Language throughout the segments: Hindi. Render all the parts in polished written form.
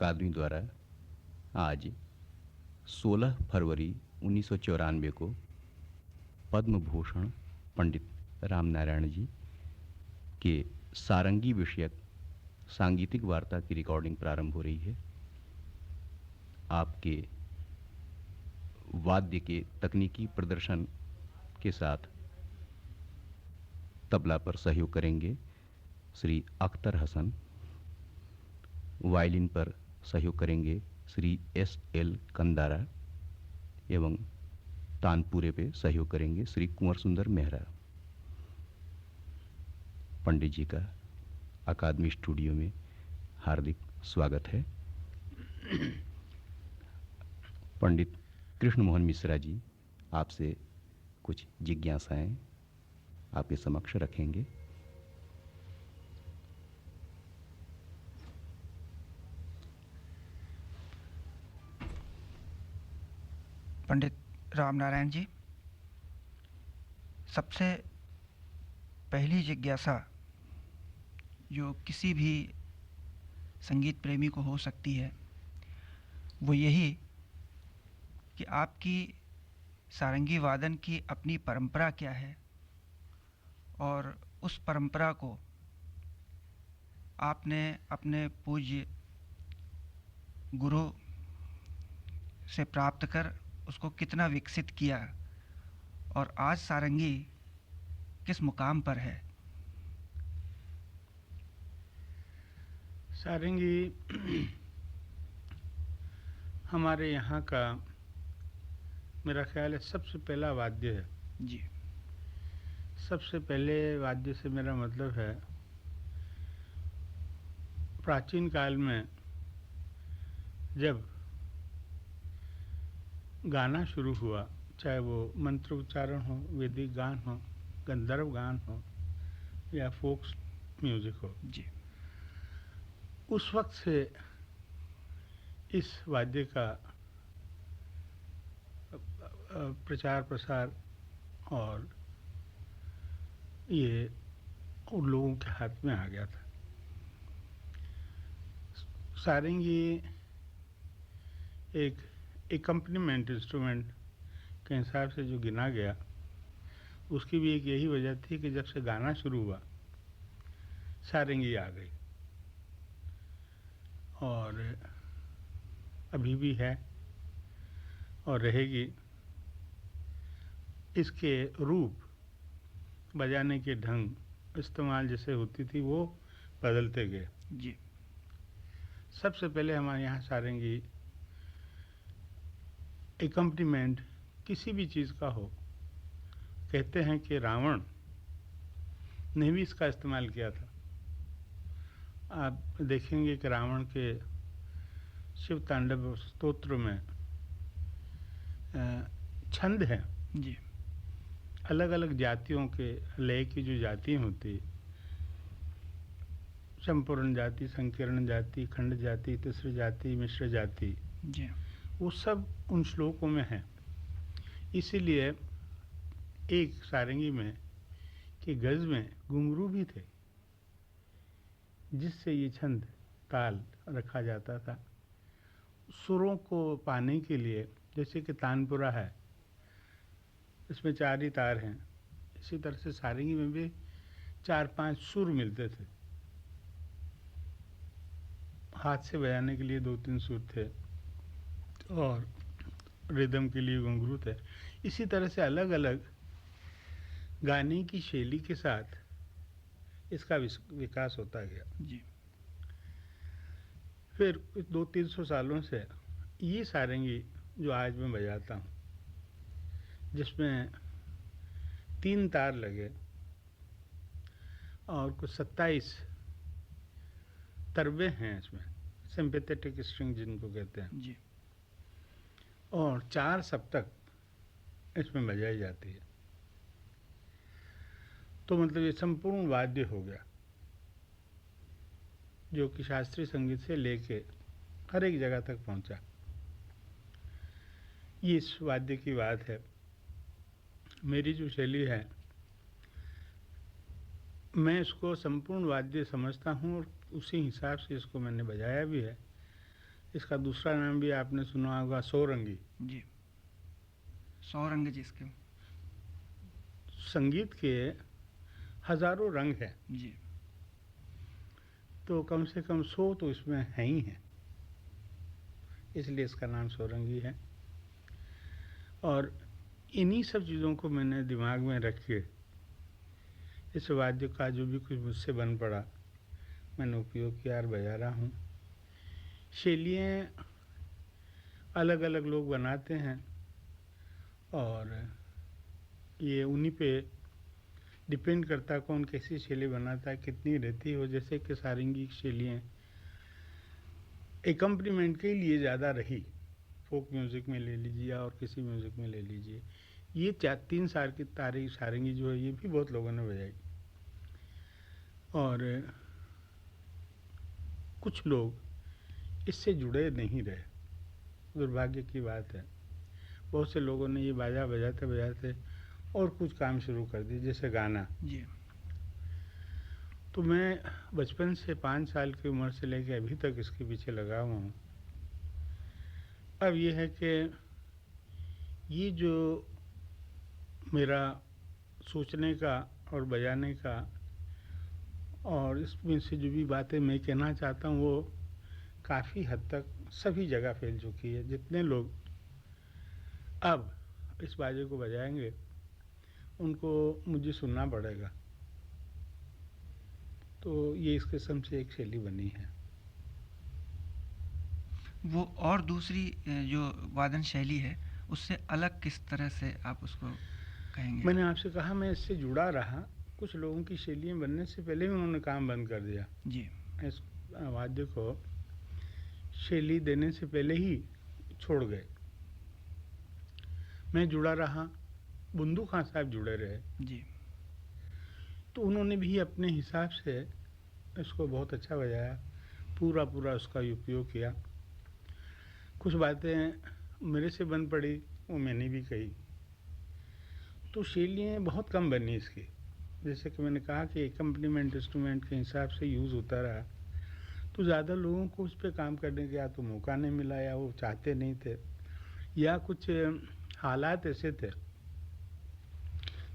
अकादमी द्वारा आज 16 फरवरी 1994 को पद्म भूषण पंडित रामनारायण जी के सारंगी विषयक सांगीतिक वार्ता की रिकॉर्डिंग प्रारंभ हो रही है। आपके वाद्य के तकनीकी प्रदर्शन के साथ तबला पर सहयोग करेंगे श्री अख्तर हसन, वायलिन पर सहयोग करेंगे श्री S.L. कंदारा एवं तानपुरे पे सहयोग करेंगे श्री कुंवर सुंदर मेहरा। पंडित जी का अकादमी स्टूडियो में हार्दिक स्वागत है। पंडित कृष्ण मोहन मिश्रा जी आपसे कुछ जिज्ञासाएं आपके समक्ष रखेंगे। पंडित रामनारायण जी, सबसे पहली जिज्ञासा जो किसी भी संगीत प्रेमी को हो सकती है वो यही कि आपकी सारंगी वादन की अपनी परंपरा क्या है और उस परंपरा को आपने अपने पूज्य गुरु से प्राप्त कर उसको कितना विकसित किया और आज सारंगी किस मुकाम पर है। सारंगी हमारे यहाँ का मेरा ख्याल है सबसे पहला वाद्य है जी। सबसे पहले वाद्य से मेरा मतलब है प्राचीन काल में जब गाना शुरू हुआ, चाहे वो मंत्र उच्चारण हो, वैदिक गान हो, गंधर्व गान हो या फोक म्यूजिक हो जी, उस वक्त से इस वाद्य का प्रचार प्रसार और ये उन लोगों के हाथ में आ गया था। सारंगी एक एकम्पनीमेंट इंस्ट्रूमेंट के हिसाब से जो गिना गया, उसकी भी एक यही वजह थी कि जब से गाना शुरू हुआ सारंगी आ गई और अभी भी है और रहेगी। इसके रूप, बजाने के ढंग, इस्तेमाल जैसे होती थी वो बदलते गए। जी। सबसे पहले हमारे यहाँ सारंगी एकम्पनीमेंट किसी भी चीज़ का हो, कहते हैं कि रावण ने भी इसका इस्तेमाल किया था। आप देखेंगे कि रावण के शिव तांडव स्तोत्र में छंद हैं जी। अलग अलग जातियों के, लय की जो जाति होती, संपूर्ण जाति, संकीर्ण जाति, खंड जाति, तीसरी जाति, मिश्र जाति, जी, वो सब उन श्लोकों में है। इसीलिए एक सारंगी में कि गज में घुंघरू भी थे जिससे ये छंद ताल रखा जाता था। सुरों को पाने के लिए, जैसे कि तानपुरा है, इसमें 4 ही तार हैं, इसी तरह से सारंगी में भी 4-5 सुर मिलते थे। हाथ से बजाने के लिए 2-3 सुर थे और रिदम के लिए घुंघरू थे। इसी तरह से अलग अलग गाने की शैली के साथ इसका विकास होता गया। जी। फिर 200-300 सालों से ये सारंगी जो आज मैं बजाता हूँ, जिसमें 3 तार लगे और कुछ 27 तरबे हैं इसमें, सिंपैथेटिक स्ट्रिंग जिनको कहते हैं, जी, और 4 सप्तक इसमें बजाई जाती है। तो मतलब ये संपूर्ण वाद्य हो गया जो कि शास्त्रीय संगीत से लेके हर एक जगह तक पहुंचा। ये इस वाद्य की बात है। मेरी जो शैली है, मैं इसको संपूर्ण वाद्य समझता हूँ और उसी हिसाब से इसको मैंने बजाया भी है। इसका दूसरा नाम भी आपने सुना होगा, सौरंगी। जी, 100 रंग जिसके। संगीत के हजारों रंग हैं, जी, तो कम से कम 100 तो इसमें है ही हैं, इसलिए इसका नाम सौरंगी है। और इन्हीं सब चीज़ों को मैंने दिमाग में रख के इस वाद्य का जो भी कुछ मुझसे बन पड़ा मैंने उपयोग किया और बजा रहा हूँ। शैलियाँ अलग अलग लोग बनाते हैं और ये उन्हीं पे डिपेंड करता है कौन कैसी शैली बनाता है, कितनी रहती हो। जैसे कि सारंगी की शैलियाँ एकम्पलीमेंट के लिए ज़्यादा रही, फोक म्यूज़िक में ले लीजिए और किसी म्यूज़िक में ले लीजिए। ये 3 साल की सारंगी जो है ये भी बहुत लोगों ने बजाई, और कुछ लोग इससे जुड़े नहीं रहे, दुर्भाग्य की बात है। बहुत से लोगों ने ये बाजा बजाते बजाते और कुछ काम शुरू कर दिए, जैसे गाना। जी, तो मैं बचपन से 5 साल की उम्र से लेकर अभी तक इसके पीछे लगा हुआ हूँ। अब ये है कि ये जो मेरा सोचने का और बजाने का और इसमें से जो भी बातें मैं कहना चाहता हूँ वो काफ़ी हद तक सभी जगह फैल चुकी है। जितने लोग अब इस बाजे को बजाएंगे उनको मुझे सुनना पड़ेगा। तो ये इस किस्म से एक शैली बनी है। वो और दूसरी जो वादन शैली है उससे अलग किस तरह से आप उसको कहेंगे? मैंने आपसे कहा मैं इससे जुड़ा रहा, कुछ लोगों की शैलियाँ बनने से पहले ही उन्होंने काम बंद कर दिया। जी, इस वाद्य को शैली देने से पहले ही छोड़ गए। मैं जुड़ा रहा, बुंदू खां साहब जुड़े रहे, जी, तो उन्होंने भी अपने हिसाब से इसको बहुत अच्छा बजाया, पूरा पूरा उसका उपयोग किया। कुछ बातें मेरे से बन पड़ी, वो मैंने भी कही। तो शैलियाँ बहुत कम बनी इसकी। जैसे कि मैंने कहा कि एकम्पलीमेंट इंस्ट्रूमेंट के हिसाब से यूज़ होता रहा, तो ज़्यादा लोगों को उस पर काम करने का या तो मौका नहीं मिला, या वो चाहते नहीं थे, या कुछ हालात ऐसे थे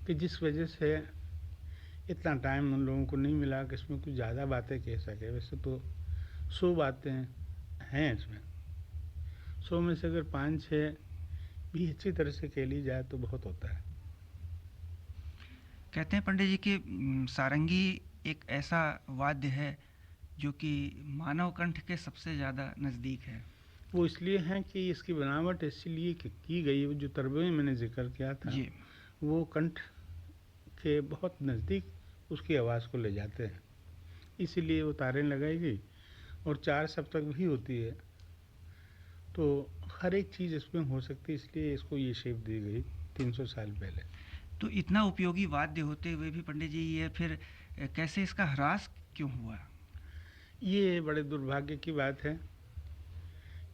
कि जिस वजह से इतना टाइम उन लोगों को नहीं मिला कि इसमें कुछ ज़्यादा बातें कह सके। वैसे तो 100 बातें हैं इसमें, 100 में से अगर 5-6 भी अच्छी तरह से कह ली जाए तो बहुत होता है। कहते हैं पंडित जी कि सारंगी एक ऐसा वाद्य है जो कि मानव कंठ के सबसे ज़्यादा नज़दीक है। वो इसलिए है कि इसकी बनावट इसलिए की गई, जो तरबे में मैंने जिक्र किया था, जी, वो कंठ के बहुत नज़दीक उसकी आवाज़ को ले जाते हैं, इसीलिए वो तारें लगाई गई और 4 सप्तक भी होती है। तो हर एक चीज़ इसमें हो सकती है, इसलिए इसको ये शेप दी गई 300 साल पहले। तो इतना उपयोगी वाद्य होते हुए भी पंडित जी ये फिर कैसे इसका ह्रास क्यों हुआ? ये बड़े दुर्भाग्य की बात है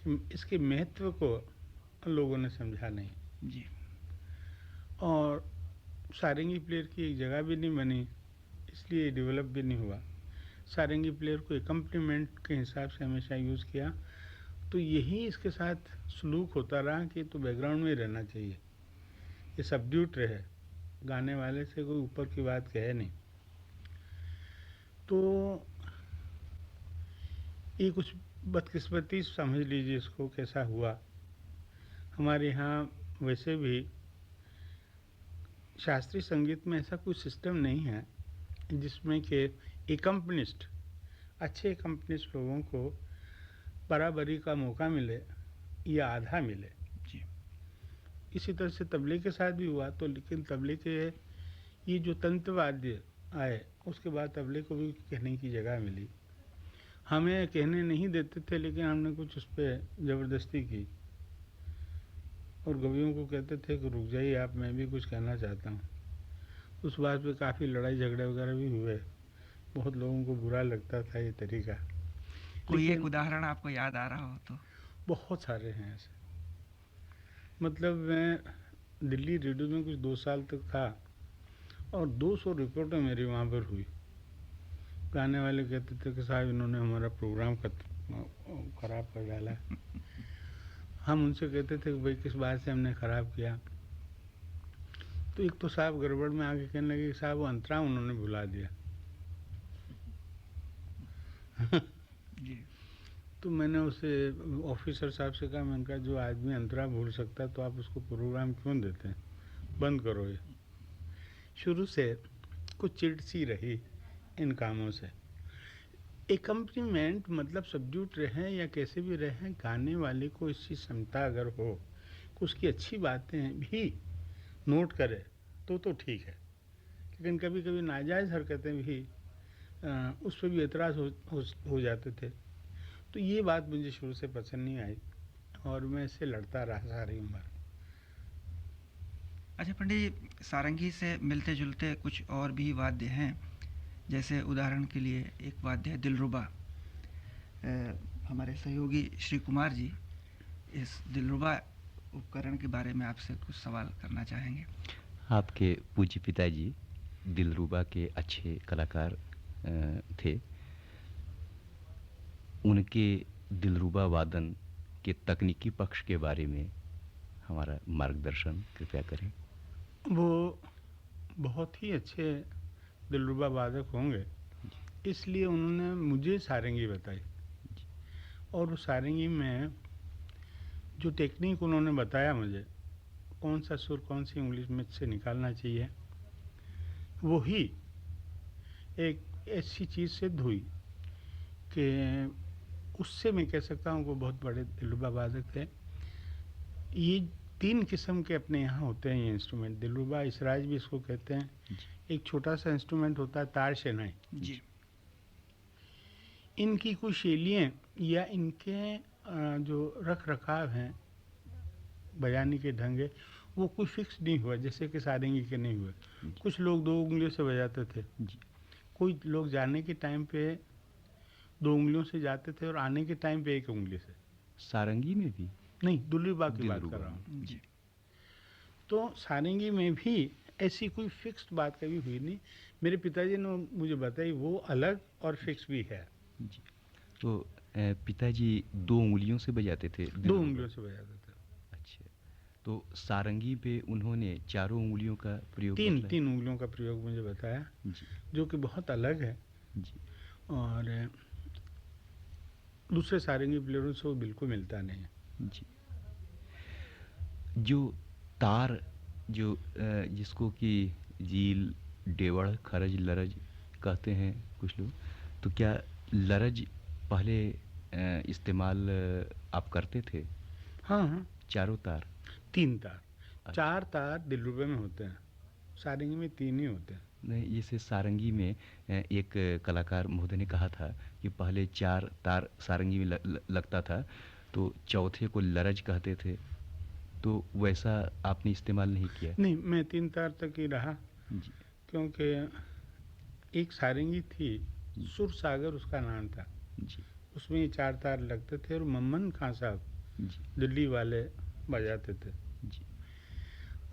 कि इसके महत्व को लोगों ने समझा नहीं, जी, और सारंगी प्लेयर की एक जगह भी नहीं बनी, इसलिए डेवलप भी नहीं हुआ। सारंगी प्लेयर को एकम्पलीमेंट के हिसाब से हमेशा यूज़ किया, तो यही इसके साथ सलूक होता रहा कि तो बैकग्राउंड में ही रहना चाहिए, ये सबड्यूट रहे, गाने वाले से कोई ऊपर की बात कहे नहीं। तो ये कुछ बदकिस्मती समझ लीजिए इसको, कैसा हुआ। हमारे यहाँ वैसे भी शास्त्रीय संगीत में ऐसा कोई सिस्टम नहीं है जिसमें कि एकम्पनिस्ट, अच्छे एकम्पनिस्ट लोगों को बराबरी का मौका मिले या आधा मिले। जी, इसी तरह से तबले के साथ भी हुआ, तो लेकिन तबले के ये जो तंत्र वाद्य आए उसके बाद तबले को भी कहने की जगह मिली। हमें कहने नहीं देते थे, लेकिन हमने कुछ उस पर ज़बरदस्ती की और कवियों को कहते थे कि रुक जाइए आप, मैं भी कुछ कहना चाहता हूँ। उस बात पे काफ़ी लड़ाई झगड़े वगैरह भी हुए, बहुत लोगों को बुरा लगता था ये तरीका। कोई एक लेकिन उदाहरण आपको याद आ रहा हो तो? बहुत सारे हैं ऐसे। मतलब मैं दिल्ली रेडियो में कुछ 2 साल तक था और 200 रिपोर्टें मेरी वहाँ पर हुई। गाने वाले कहते थे कि साहब इन्होंने हमारा प्रोग्राम खराब कर डाला। हम उनसे कहते थे कि भाई किस बात से हमने खराब किया, तो एक तो साहब गड़बड़ में आके कहने लगे कि साहब वो अंतरा उन्होंने भुला दिया। जी। तो मैंने उसे ऑफिसर साहब से कहा, मैंने कहा जो आदमी अंतरा भूल सकता है तो आप उसको प्रोग्राम क्यों देते हैं, बंद करो ये। शुरू से कुछ चिढ़ सी रही इन कामों से। एकम्पनीमेंट मतलब सब्ड्यूट रहें या कैसे भी रहें, गाने वाले को इसकी क्षमता अगर हो, उसकी अच्छी बातें भी नोट करे तो ठीक है, लेकिन कभी कभी नाजायज़ हरकतें भी उस पर भी एतराज़ हो जाते थे। तो ये बात मुझे शुरू से पसंद नहीं आई और मैं इससे लड़ता रहा सारी उम्र। अच्छा पंडित जी, सारंगी से मिलते जुलते कुछ और भी वाद्य हैं, जैसे उदाहरण के लिए एक वाद्य है दिलरुबा। हमारे सहयोगी श्री कुमार जी इस दिलरुबा उपकरण के बारे में आपसे कुछ सवाल करना चाहेंगे। आपके पूज्य पिताजी दिलरुबा के अच्छे कलाकार थे। उनके दिलरुबा वादन के तकनीकी पक्ष के बारे में हमारा मार्गदर्शन कृपया करें। वो बहुत ही अच्छे दिलरुबा वादक होंगे, इसलिए उन्होंने मुझे सारंगी बताई, और उस सारंगी में जो टेक्निक उन्होंने बताया मुझे, कौन सा सुर कौन सी उंगली में से निकालना चाहिए, वो ही एक ऐसी चीज़ सिद्ध हुई कि उससे मैं कह सकता हूँ वो बहुत बड़े दिलरुबा वादक थे। ये 3 किस्म के अपने यहाँ होते हैं ये इंस्ट्रूमेंट, दिलरुबा इसराज भी इसको कहते हैं। एक छोटा सा इंस्ट्रूमेंट होता है तार शहनाई जी। इनकी कुछ शैलियाँ या इनके जो रख रखाव हैं बजाने के ढंग है, वो कुछ फिक्स नहीं हुआ, जैसे कि सारंगी के नहीं हुए। कुछ लोग 2 उंगलियों से बजाते थे, कोई लोग जाने के टाइम पे 2 उंगलियों से जाते थे और आने के टाइम पे 1 उंगली से। सारंगी में भी नहीं, दिलरुबा की बात दिलरुबा कर रहा हूँ। जी। तो सारंगी में भी ऐसी कोई फिक्स्ड बात कभी हुई नहीं। मेरे पिताजी ने मुझे बताई वो अलग और फिक्स भी है। जी। तो पिताजी 2 उंगलियों से बजाते थे 2 दिलरुबा? उंगलियों से बजाते थे। अच्छा, तो सारंगी पे उन्होंने चारों उंगलियों का प्रयोग 3 उंगलियों का प्रयोग मुझे बताया, जी जो कि बहुत अलग है जी और दूसरे सारंगी प्लेयरों से वो बिल्कुल मिलता नहीं है। जी। जो तार जो जिसको कि जील, डेवढ़, खरज, लरज कहते हैं कुछ लोग, तो क्या लरज पहले इस्तेमाल आप करते थे? हाँ हाँ, चारों तार? 3 तार। अच्छा। 4 तार दिलरुबे में होते हैं, सारंगी में 3 ही होते हैं। नहीं, जैसे सारंगी में एक कलाकार महोदय ने कहा था कि पहले 4 तार सारंगी में लगता था, तो चौथे को लरज कहते थे, तो वैसा आपने इस्तेमाल नहीं किया? नहीं, मैं 3 तार तक ही रहा, जी क्योंकि एक सारंगी थी, सुर सागर उसका नाम था, जी उसमें ये 4 तार लगते थे और मम्मन खां साहब जी दिल्ली वाले बजाते थे। जी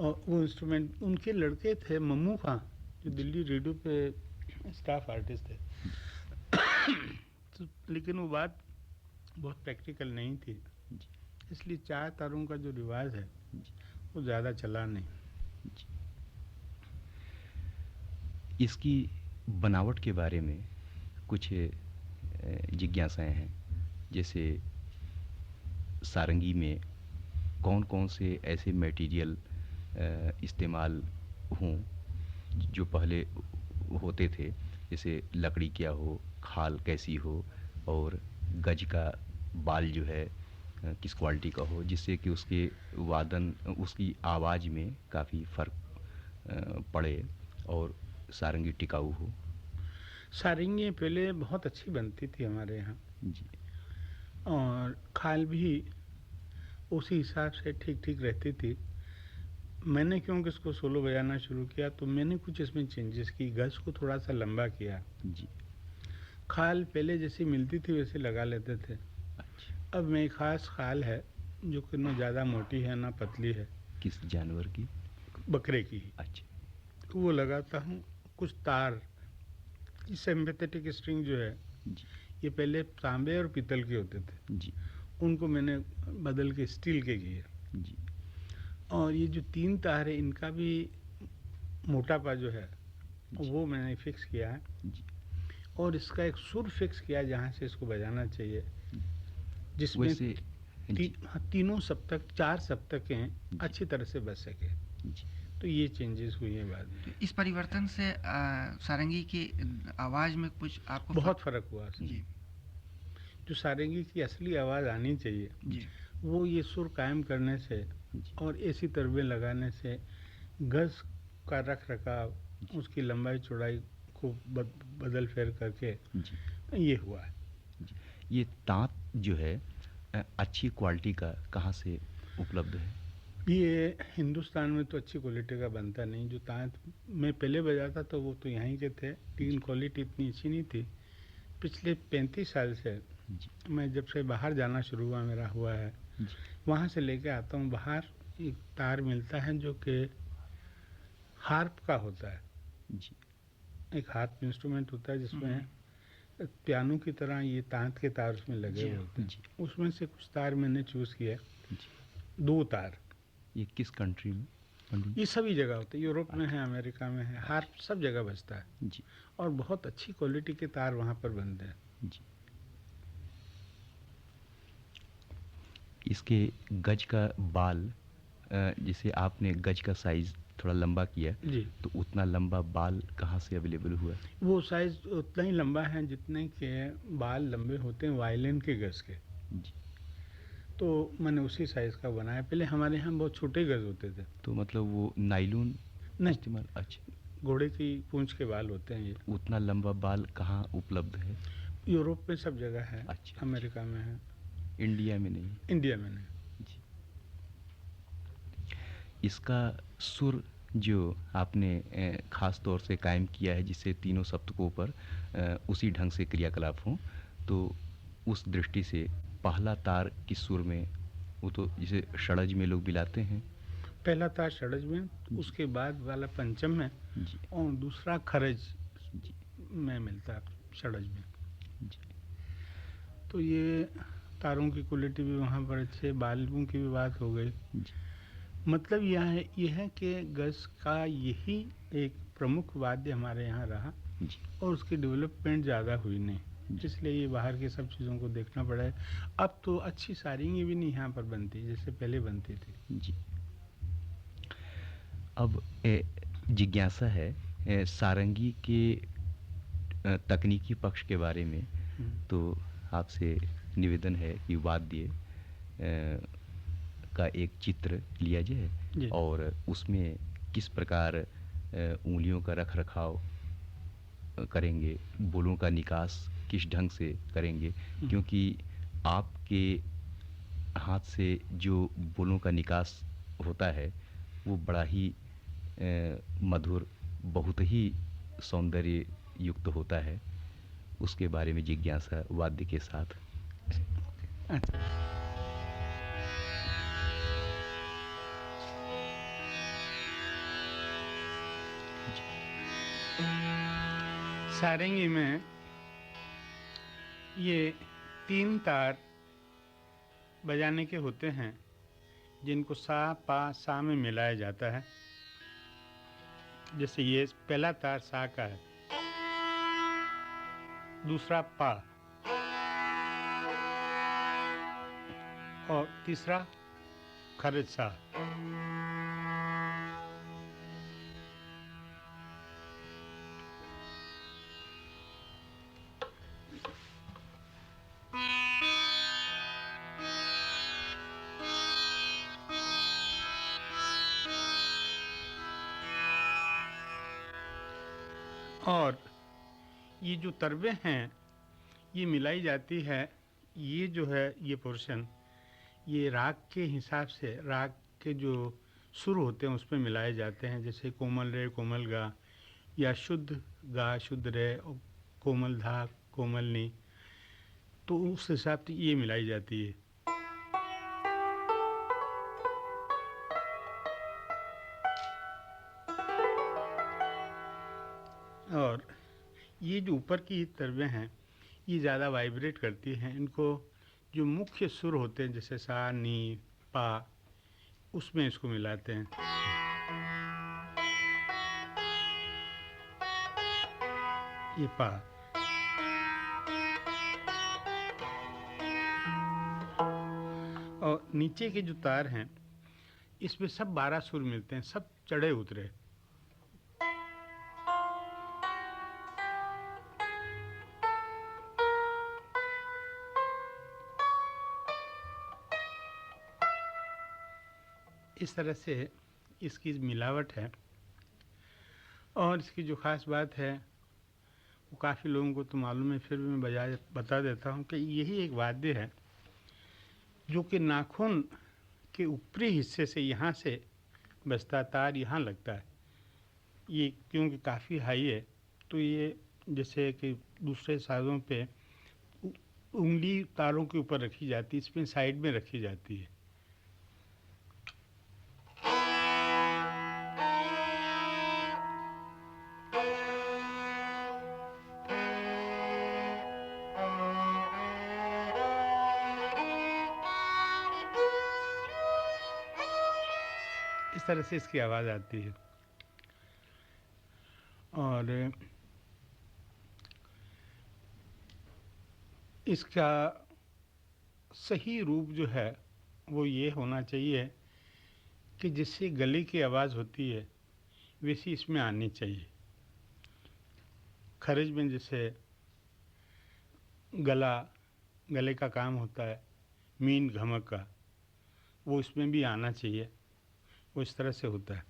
और वो इंस्ट्रूमेंट उनके लड़के थे, मम्मू खां, जो दिल्ली रेडियो पे स्टाफ आर्टिस्ट थे। तो लेकिन वो बात बहुत प्रैक्टिकल नहीं थी, जी इसलिए 4 तारों का जो रिवाज है जी वो ज़्यादा चला नहीं। जी। इसकी बनावट के बारे में कुछ जिज्ञासाएं हैं, जैसे सारंगी में कौन कौन से ऐसे मटेरियल इस्तेमाल हों जो पहले होते थे, जैसे लकड़ी क्या हो, खाल कैसी हो, और गज का बाल जो है किस क्वालिटी का हो, जिससे कि उसके वादन उसकी आवाज़ में काफ़ी फ़र्क पड़े और सारंगी टिकाऊ हो। सारंगी पहले बहुत अच्छी बनती थी हमारे यहाँ, जी और खाल भी उसी हिसाब से ठीक ठीक रहती थी। मैंने क्योंकि इसको सोलो बजाना शुरू किया तो मैंने कुछ इसमें चेंजेस की, गज को थोड़ा सा लंबा किया, जी। खाल पहले जैसी मिलती थी वैसे लगा लेते थे। अच्छा, अब मेरी खास खाल है जो कि ना ज़्यादा मोटी है ना पतली है, किस जानवर की? बकरे की ही, अच्छा वो लगाता हूँ। कुछ तार, सिंपैथेटिक स्ट्रिंग जो है जी ये पहले तांबे और पीतल के होते थे, जी उनको मैंने बदल के स्टील के किए। जी और ये जो 3 तार है इनका भी मोटापा जो है जी वो मैंने फिक्स किया है, जी। और इसका एक सुर फिक्स किया जहाँ से इसको बजाना चाहिए, जिसमें वैसे जी तीनों सप्तक 4 सप्तकें जी। अच्छी तरह से बज सके। जी तो ये चेंजेस हुई हैं बाद में। तो इस परिवर्तन से सारंगी की आवाज़ में कुछ आपको बहुत फ़र्क हुआ उसमें। जी जो सारंगी की असली आवाज़ आनी चाहिए जी वो ये सुर कायम करने से जी और ऐसी तरबें लगाने से गज़ का रख रखाव, उसकी लंबाई चौड़ाई को बदल फेर करके जी ये हुआ है। जी। ये ताँत जो है अच्छी क्वालिटी का कहाँ से उपलब्ध है? ये हिंदुस्तान में तो अच्छी क्वालिटी का बनता नहीं। जो तांत मैं पहले बजाता तो वो तो यहीं के थे, लेकिन क्वालिटी इतनी अच्छी नहीं थी। पिछले 35 साल से जी मैं जब से बाहर जाना शुरू हुआ मेरा हुआ है, जी वहाँ से लेके आता हूँ बाहर। एक तार मिलता है जो कि हार्प का होता है, जी एक हार्प इंस्ट्रूमेंट होता है जिसमें पियानो की तरह ये तांत के तार उसमें लगे जी, हुए होते हैं। जी उसमें से कुछ तार मैंने चूज़ किया, जी। 2 तार। ये किस कंट्री में पंडित जी? ये सभी जगह होते हैं, यूरोप में है, अमेरिका में है, हार्प सब जगह बजता है जी और बहुत अच्छी क्वालिटी के तार वहाँ पर बनते हैं। जी। इसके गज का बाल जैसे आपने गज का साइज थोड़ा लंबा किया, जी, तो उतना लंबा बाल कहाँ से अवेलेबल हुआ? वो साइज़ उतना ही लंबा है जितने के बाल लंबे होते हैं वायलिन के गज़ के। जी। तो मैंने उसी साइज़ का बनाया। पहले हमारे यहाँ बहुत छोटे गज़ होते थे। तो मतलब वो नायलॉन नहीं, इस्तेमाल? अच्छा। घोड़े की पूँछ के बाल होते हैं ये। उतना लंबा बाल कहाँ उपलब्ध है? यूरोप में सब जगह है, अच्छा, अमेरिका में है, इंडिया में नहीं? इंडिया में नहीं। जी। इसका सुर जो आपने ख़ास तौर से कायम किया है जिससे तीनों सप्तकों पर उसी ढंग से क्रियाकलाप हों, तो उस दृष्टि से पहला तार किस सुर में, वो तो जिसे षडज में लोग मिलाते हैं? पहला तार षडज में, उसके बाद वाला पंचम में, जी और दूसरा खरज जी में मिलता है षडज में। जी तो ये तारों की क्वालिटी भी वहाँ पर अच्छे, बालों की भी बात हो गई। जी मतलब यह है कि गज़ का यही एक प्रमुख वाद्य हमारे यहाँ रहा जी और उसकी डेवलपमेंट ज़्यादा हुई नहीं, जी। इसलिए ये बाहर की सब चीज़ों को देखना पड़ा है। अब तो अच्छी सारंगी भी नहीं यहाँ पर बनती जैसे पहले बनती थी। जी। अब जिज्ञासा है सारंगी के तकनीकी पक्ष के बारे में, तो आपसे निवेदन है कि वाद्य का एक चित्र लिया जाए जी। और उसमें किस प्रकार उंगलियों का रख रखाव करेंगे, बोलों का निकास किस ढंग से करेंगे, क्योंकि आपके हाथ से जो बोलों का निकास होता है वो बड़ा ही मधुर, बहुत ही सौंदर्य युक्त होता है। उसके बारे में जिज्ञासा वाद्य के साथ। सारंगी में ये 3 तार बजाने के होते हैं जिनको सा पा सा में मिलाया जाता है। जैसे ये पहला तार सा का है, दूसरा पा और तीसरा खरज सा। और ये जो तरबे हैं ये मिलाई जाती है। ये जो है ये पोर्शन ये राग के हिसाब से, राग के जो सुर होते हैं उस पर मिलाए जाते हैं। जैसे कोमल रे कोमल गा, या शुद्ध गा शुद्ध रे, और कोमल धा कोमल नी, तो उस हिसाब से ये मिलाई जाती है। और ये जो ऊपर की तरबे हैं ये ज़्यादा वाइब्रेट करती हैं। इनको जो मुख्य सुर होते हैं जैसे सा, नी, पा, उसमें इसको मिलाते हैं। ये पा। और नीचे के जो तार हैं इसमें सब 12 सुर मिलते हैं, सब चढ़े उतरे। इस तरह से इसकी मिलावट है। और इसकी जो ख़ास बात है वो काफ़ी लोगों को तो मालूम है, फिर भी मैं बता देता हूँ कि यही एक वाद्य है जो कि नाखून के ऊपरी हिस्से से यहाँ से बजता, तार यहाँ लगता है। ये क्योंकि काफ़ी हाई है तो ये जैसे कि दूसरे साज़ों पे उंगली तारों के ऊपर रखी जाती है, इसमें साइड में रखी जाती है। इस तरह से इसकी आवाज़ आती है। और इसका सही रूप जो है वो ये होना चाहिए कि जिससे गले की आवाज़ होती है वैसी इसमें आनी चाहिए। खरज में जैसे गले का काम होता है, मीन घमक का, वो इसमें भी आना चाहिए। वो इस तरह से होता है।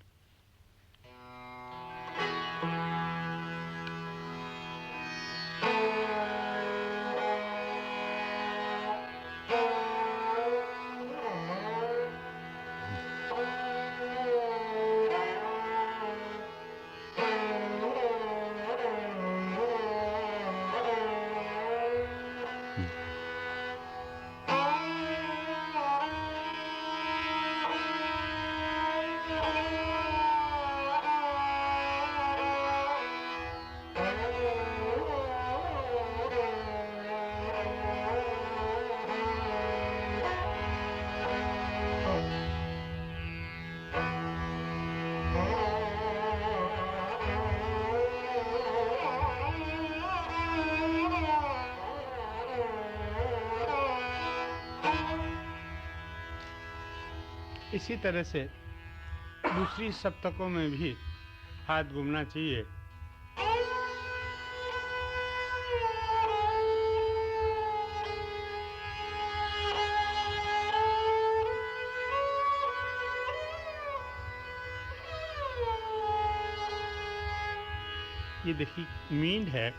इसी तरह से दूसरी सप्तकों में भी हाथ घूमना चाहिए। ये देखिए मींड है,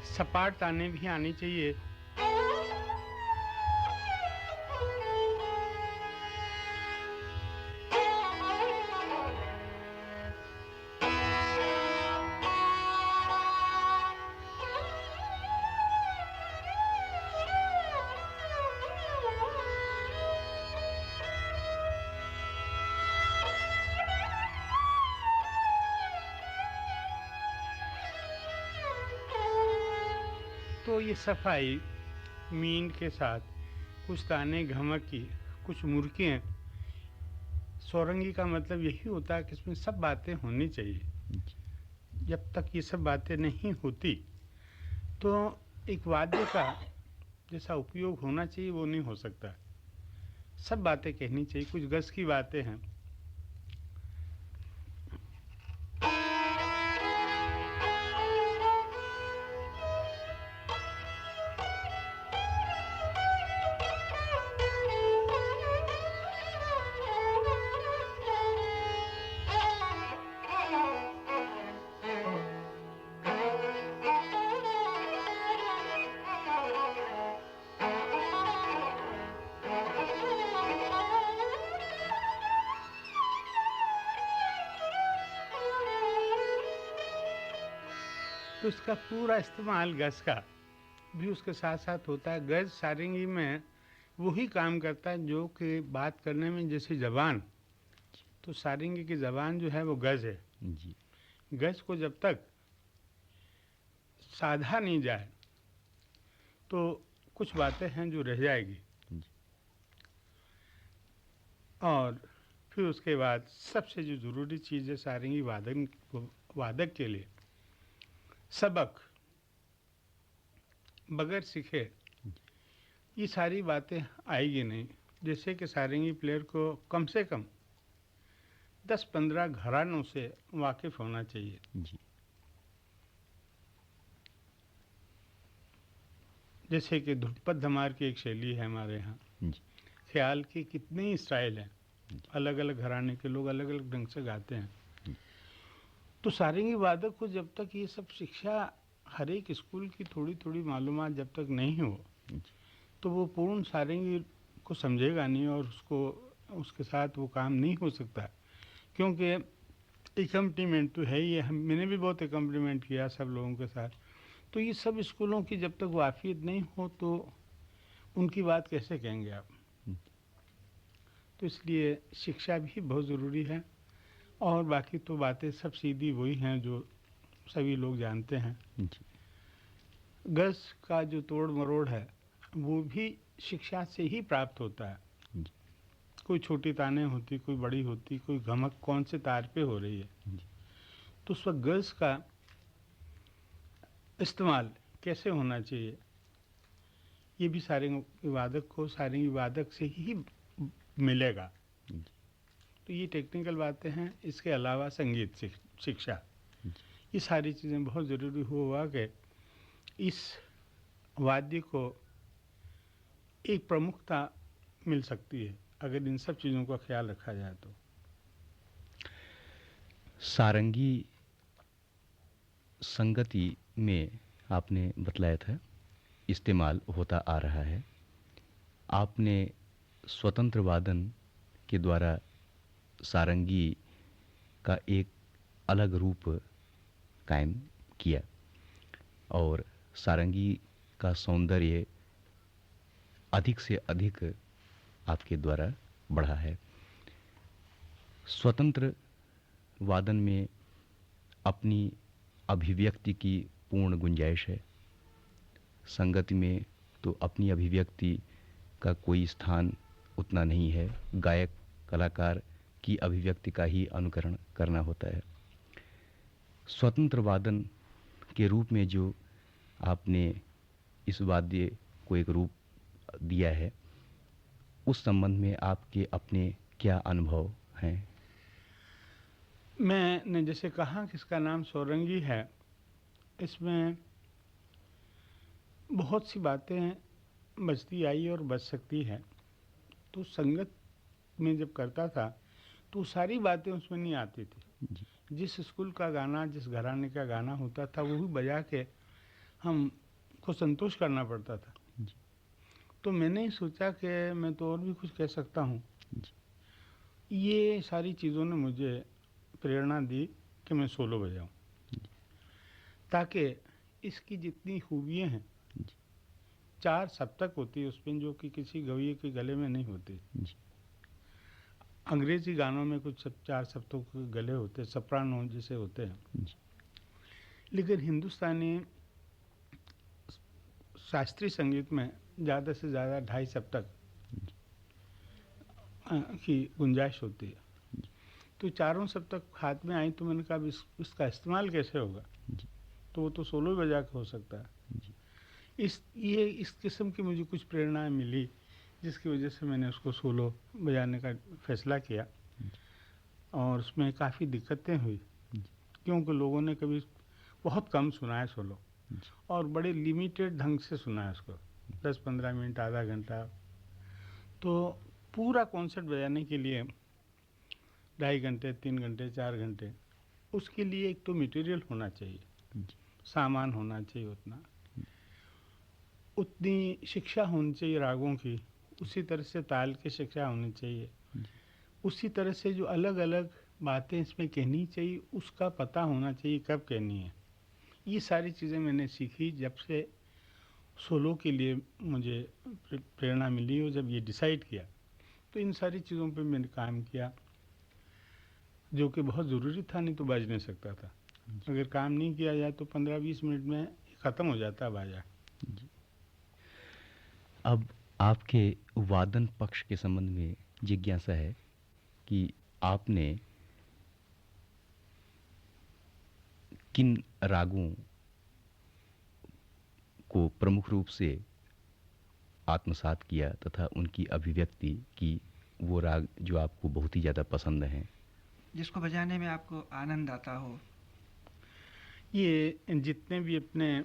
सपाट ताने भी आनी चाहिए। तो ये सफाई मीन के साथ कुछ ताने घमक की, कुछ मुर्कियाँ, सौरंगी का मतलब यही होता है कि इसमें सब बातें होनी चाहिए। जब तक ये सब बातें नहीं होती तो एक वाद्य का जैसा उपयोग होना चाहिए वो नहीं हो सकता। सब बातें कहनी चाहिए, कुछ गज़ की बातें हैं। तो इसका पूरा इस्तेमाल गज़ का भी उसके साथ साथ होता है। गज़ सारंगी में वही काम करता है जो कि बात करने में जैसे ज़बान, तो सारंगी की ज़बान जो है वो गज़ है। जी गज़ को जब तक साधा नहीं जाए तो कुछ बातें हैं जो रह जाएगी। जी और फिर उसके बाद सबसे जो ज़रूरी चीज़ है सारंगी वादक के लिए, सबक बगैर सीखे ये सारी बातें आएगी नहीं। जैसे कि सारंगी प्लेयर को कम से कम 10-15 घरानों से वाकिफ़ होना चाहिए। जी जैसे कि ध्रुपद धमार की एक शैली है हमारे यहाँ, जी ख्याल की कितनी ही स्टाइल है, अलग अलग घराने के लोग अलग अलग ढंग से गाते हैं। तो सारंगी वादक को जब तक ये सब शिक्षा हर एक स्कूल की थोड़ी थोड़ी मालूमात जब तक नहीं हो तो वो पूर्ण सारंगी को समझेगा नहीं और उसके साथ वो काम नहीं हो सकता। क्योंकि एकम्प्लीमेंट तो है ही है, मैंने भी बहुत एकम्प्लीमेंट किया सब लोगों के साथ। तो ये सब स्कूलों की जब तक वाफियत नहीं हो तो उनकी बात कैसे कहेंगे आप। तो इसलिए शिक्षा भी बहुत ज़रूरी है। और बाकी तो बातें सब सीधी वही हैं जो सभी लोग जानते हैं। जी गज़ का जो तोड़ मरोड़ है वो भी शिक्षा से ही प्राप्त होता है। जी कोई छोटी ताने होती, कोई बड़ी होती, कोई घमक कौन से तार पे हो रही है, जी तो उस वक्त गज़ का इस्तेमाल कैसे होना चाहिए ये भी सारंगी वादक को सारंगी वादक से ही मिलेगा। जी तो ये टेक्निकल बातें हैं। इसके अलावा संगीत शिक्षा ये सारी चीज़ें बहुत ज़रूरी हुआ कि इस वाद्य को एक प्रमुखता मिल सकती है अगर इन सब चीज़ों का ख्याल रखा जाए तो। सारंगी संगति में आपने बतलाया था इस्तेमाल होता आ रहा है। आपने स्वतंत्र वादन के द्वारा सारंगी का एक अलग रूप कायम किया और सारंगी का सौंदर्य अधिक से अधिक आपके द्वारा बढ़ा है। स्वतंत्र वादन में अपनी अभिव्यक्ति की पूर्ण गुंजाइश है। संगति में तो अपनी अभिव्यक्ति का कोई स्थान उतना नहीं है। गायक कलाकार की अभिव्यक्ति का ही अनुकरण करना होता है। स्वतंत्र वादन के रूप में जो आपने इस वाद्य को एक रूप दिया है उस संबंध में आपके अपने क्या अनुभव हैं? मैंने जैसे कहा कि इसका नाम सौरंगी है, इसमें बहुत सी बातें बचती आई और बच सकती है। तो संगत में जब करता था तो सारी बातें उसमें नहीं आती थी। जी जिस स्कूल का गाना जिस घराने का गाना होता था वो भी बजा के हम को संतोष करना पड़ता था। जी तो मैंने ही सोचा कि मैं तो और भी कुछ कह सकता हूँ। जी ये सारी चीज़ों ने मुझे प्रेरणा दी कि मैं सोलो बजाऊं, ताकि इसकी जितनी खूबियाँ हैं 4 सप्तक होती है उसमें जो कि किसी गवैये के गले में नहीं होती। जी अंग्रेजी गानों में कुछ 4 सप्तकों के गले होते हैं, सप्रानो जैसे होते हैं। जी लेकिन हिंदुस्तानी शास्त्रीय संगीत में ज़्यादा से ज़्यादा 2.5 सप्तक की गुंजाइश होती है। तो चारों सप्तक हाथ में आई तो मैंने कहा इसका इस्तेमाल कैसे होगा। जी तो वो तो सोलो बजा के हो सकता है। जी इस किस्म की मुझे कुछ प्रेरणाएं मिली जिसकी वजह से मैंने उसको सोलो बजाने का फैसला किया। और उसमें काफ़ी दिक्कतें हुई क्योंकि लोगों ने कभी बहुत कम सुना है सोलो और बड़े लिमिटेड ढंग से सुना है उसको, 10-15 मिनट, आधा घंटा। तो पूरा कॉन्सर्ट बजाने के लिए 2.5 घंटे, 3 घंटे, 4 घंटे, उसके लिए एक तो मटेरियल होना चाहिए, सामान होना चाहिए, उतनी शिक्षा होनी चाहिए रागों की, उसी तरह से ताल की शिक्षा होनी चाहिए, उसी तरह से जो अलग अलग बातें इसमें कहनी चाहिए उसका पता होना चाहिए कब कहनी है। ये सारी चीज़ें मैंने सीखी जब से सोलो के लिए मुझे प्रेरणा मिली, और जब ये डिसाइड किया तो इन सारी चीज़ों पे मैंने काम किया, जो कि बहुत ज़रूरी था, नहीं तो बज नहीं सकता था। अगर काम नहीं किया जाए तो 15-20 मिनट में ख़त्म हो जाता बाजा। अब आपके वादन पक्ष के संबंध में जिज्ञासा है कि आपने किन रागों को प्रमुख रूप से आत्मसात किया तथा उनकी अभिव्यक्ति की, वो राग जो आपको बहुत ही ज़्यादा पसंद हैं। जिसको बजाने में आपको आनंद आता हो। ये जितने भी अपने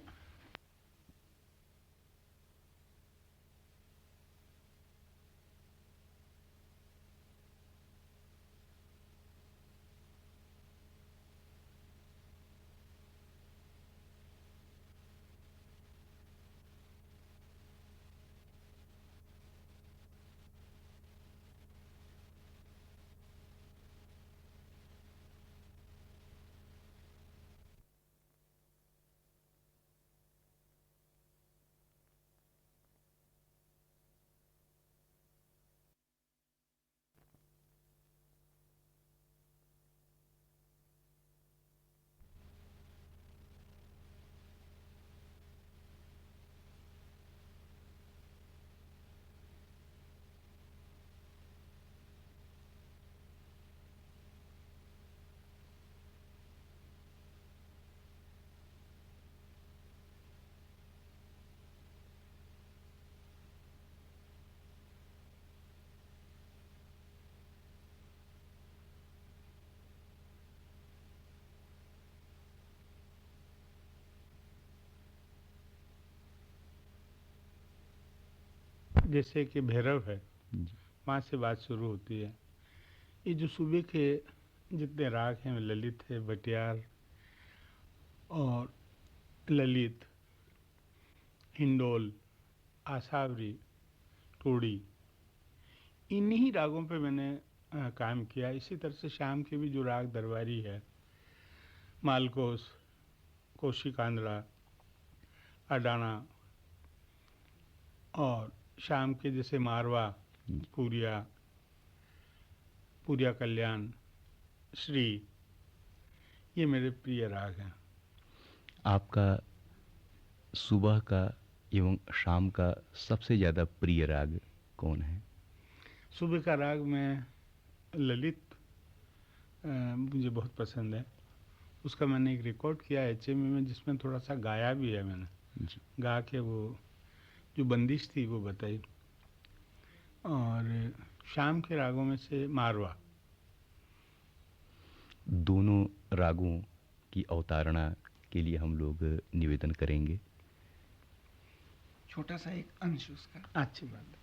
जैसे कि भैरव है, जी। वहाँ से बात शुरू होती है। ये जो सुबह के जितने राग हैं, ललित है, बटियार और ललित, हिंडोल, आसावरी, टोड़ी, इन्हीं रागों पे मैंने काम किया। इसी तरह से शाम के भी जो राग दरबारी है, मालकोस, कोशी कांदड़ा, अडाना, और शाम के जैसे मारवा, पूरिया, पूरिया कल्याण, श्री, ये मेरे प्रिय राग हैं। आपका सुबह का एवं शाम का सबसे ज़्यादा प्रिय राग कौन है? सुबह का राग में ललित मुझे बहुत पसंद है। उसका मैंने एक रिकॉर्ड किया है HMV में, जिसमें थोड़ा सा गाया भी है मैंने। जी। गा के वो जो बंदिश थी वो बताई। और शाम के रागों में से मारवा। दोनों रागों की अवतारणा के लिए हम लोग निवेदन करेंगे। छोटा सा एक अंश उसका। अच्छी बात है।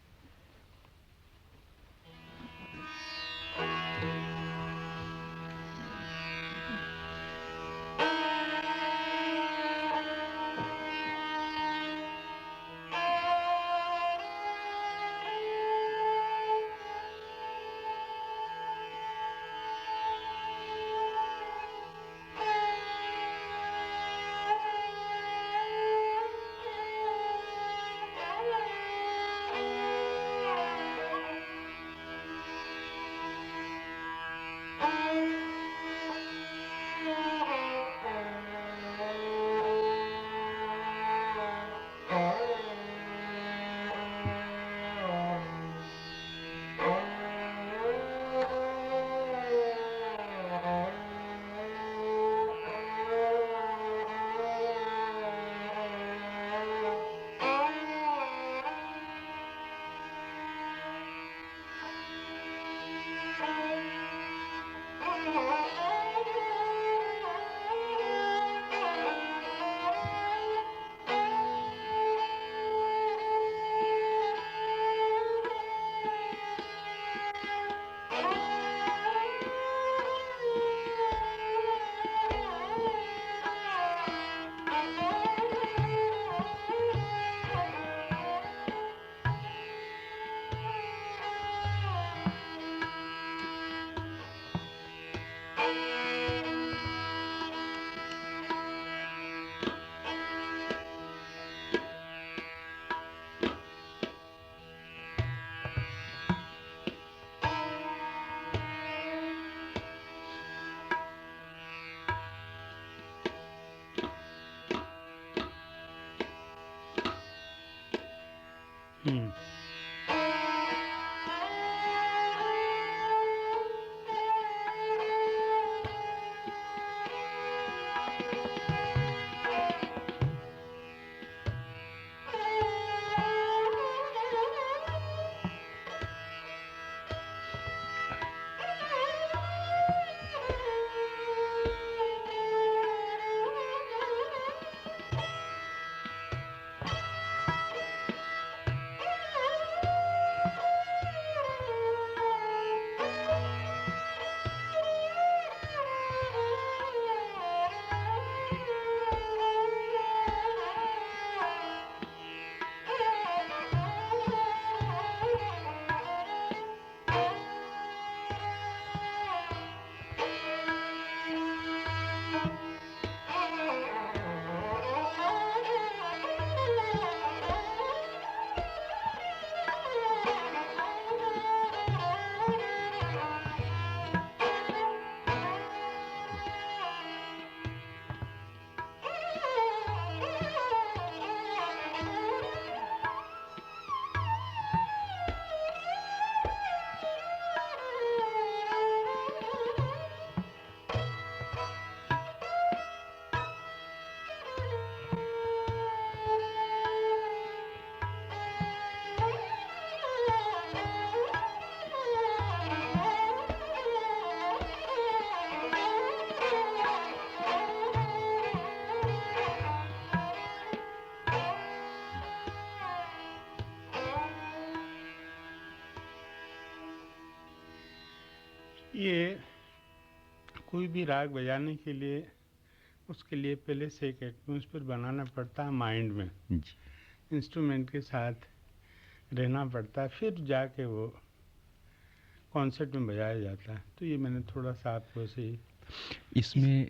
ये कोई भी राग बजाने के लिए उसके लिए पहले से एक एटमॉस्फेयर बनाना पड़ता है माइंड में, जी इंस्ट्रूमेंट के साथ रहना पड़ता है, फिर जाके वो कॉन्सर्ट में बजाया जाता है। तो ये मैंने थोड़ा सा आपको ऐसे ही इसमें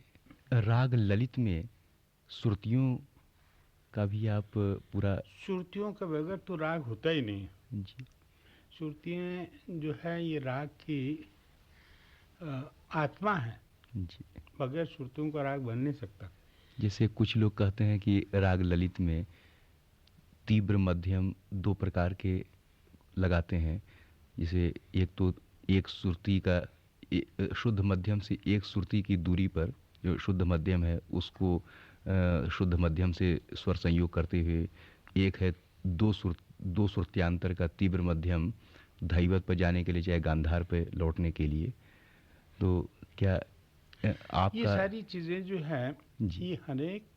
राग ललित में श्रुतियों का भी आप पूरा श्रुतियों के बगैर तो राग होता ही नहीं है। जी श्रुतियाँ जो है ये राग की आत्मा है, जी बगैर श्रुतियों का राग बन नहीं सकता। जैसे कुछ लोग कहते हैं कि राग ललित में तीव्र मध्यम दो प्रकार के लगाते हैं। जैसे एक तो एक श्रुति का शुद्ध मध्यम से एक श्रुति की दूरी पर जो शुद्ध मध्यम है उसको शुद्ध मध्यम से स्वर संयोग करते हुए, एक है दो श्रुत्यांतर का तीव्र मध्यम धैवत पर जाने के लिए चाहे गांधार पे लौटने के लिए। तो क्या ये आपका सारी चीज़ें जो है जी ये हर एक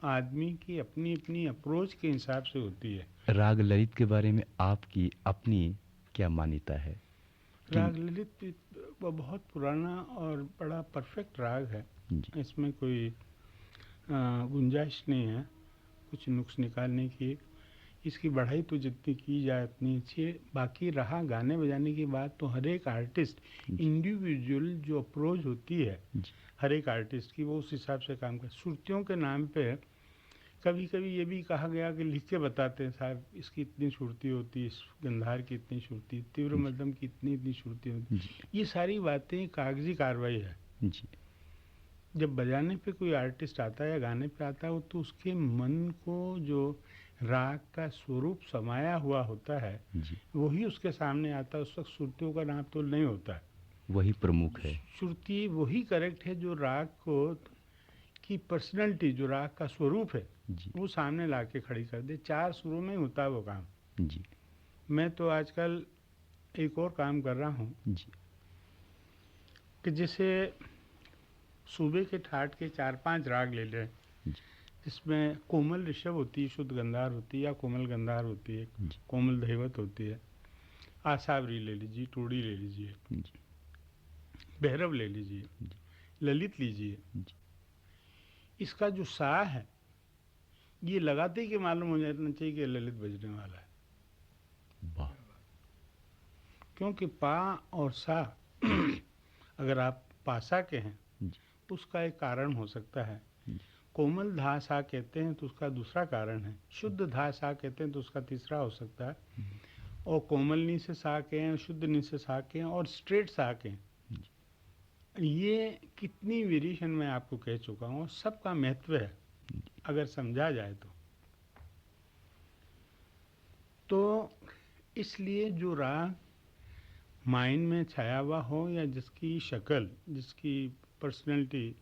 आदमी की अपनी अपनी अप्रोच के हिसाब से होती है। राग ललित के बारे में आपकी अपनी क्या मान्यता है? राग ललित वो बहुत पुराना और बड़ा परफेक्ट राग है, जी इसमें कोई गुंजाइश नहीं है कुछ नुक्स निकालने की। इसकी बढ़ाई तो जितनी की जाए उतनी अच्छी है। बाकी रहा गाने बजाने की बात, तो हर एक आर्टिस्ट इंडिविजुअल जो अप्रोच होती है जी हर एक आर्टिस्ट की, वो उस हिसाब से काम कर। श्रुतियों के नाम पे कभी कभी ये भी कहा गया कि लिख के बताते हैं साहब इसकी इतनी श्रुति होती है, इस गंधार की इतनी श्रुति, तीव्र मध्यम की इतनी इतनी श्रुति होती। जी ये सारी बातें कागजी कार्रवाई है। जी जब बजाने पे कोई आर्टिस्ट आता है या गाने पे आता है तो उसके मन को जो राग का स्वरूप समाया हुआ होता है जी वही उसके सामने आता है। उस वक्त श्रुतियों का नाप तोल नहीं होता है। वही प्रमुख है। श्रुति वही करेक्ट है जो राग को की पर्सनैलिटी, जो राग का स्वरूप है जी वो सामने ला के खड़ी कर दे। चार सुरों में ही होता है वो काम। जी मैं तो आजकल एक और काम कर रहा हूँ जी कि जैसे सूबे के ठाट के 4-5 राग ले लें, जी इसमें कोमल ऋषभ होती है, शुद्ध गंधार होती है या कोमल गंधार होती है, जी कोमल धैवत होती है, आसावरी ले लीजिए, टोड़ी ले लीजिए, जी भैरव ले लीजिए, जी ललित लीजिए। जी इसका जो सा है ये लगाते ही कि मालूम हो जाना चाहिए कि ललित बजने वाला है, वाह क्योंकि पा और सा अगर आप पासा के हैं जी उसका एक कारण हो सकता है। जी कोमल धा सा कहते हैं तो उसका दूसरा कारण है, शुद्ध धा सा कहते हैं तो उसका तीसरा हो सकता है, और कोमल नी से सा के हैं, शुद्ध नी से सा के हैं और स्ट्रेट सा के हैं। ये कितनी वेरिएशन मैं आपको कह चुका हूँ, सबका महत्व है अगर समझा जाए तो इसलिए जो राग माइंड में छाया हुआ हो या जिसकी शक्ल, जिसकी पर्सनैलिटी